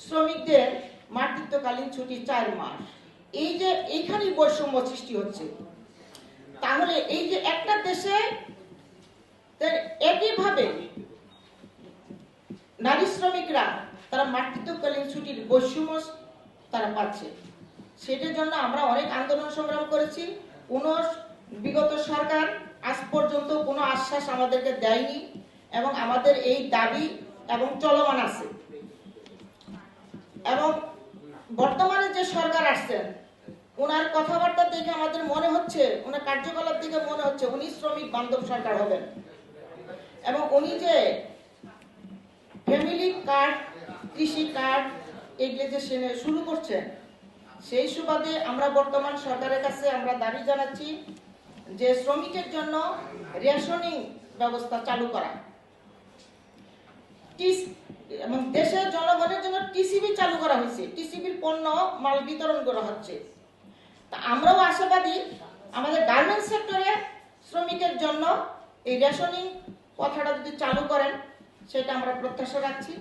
শ্রমিকদের মাতৃত্বকালীন ছুটি 4 মাস। এই যে এইখানেই বৈষম্য সৃষ্টি হচ্ছে। তাহলে এই যে একটা দেশে একইভাবে নারী শ্রমিকরা তারা মাতৃত্বকালীন ছুটির বৈষম্য তারা পাচ্ছে, সেটার জন্য আমরা অনেক আন্দোলন সংগ্রাম করেছি। কোনো বিগত সরকার আজ পর্যন্ত কোনো আশ্বাস আমাদেরকে দেয়নি এবং আমাদের এই দাবি এবং চলমান আছে। এবং বর্তমানে যে সরকার আসছেন ওনার কথাবার্তা দেখে আমাদের মনে হচ্ছে, ওনার কার্যকলাপ দেখে মনে হচ্ছে উনি শ্রমিক বান্ধব সরকার হবেন। এবং উনি যে ফ্যামিলি কার্ড, কৃষি কার্ড এগুলো যে শুরু করছেন, সেই সুবাদে আমরা বর্তমান সরকারের কাছে আমরা দাবি জানাচ্ছি যে শ্রমিকের জন্য রেশনিং ব্যবস্থা চালু করা এবং দেশের জনগণের জন্য টিসিবি চালু করা হয়েছে। টিসিবির পণ্য মাল বিতরণ করা হচ্ছে। তা আমরাও আশাবাদী আমাদের গার্মেন্টস সেক্টরে শ্রমিকের জন্য এই রেশনিং কথাটা যদি চালু করেন সেটা আমরা প্রত্যাশা রাখছি।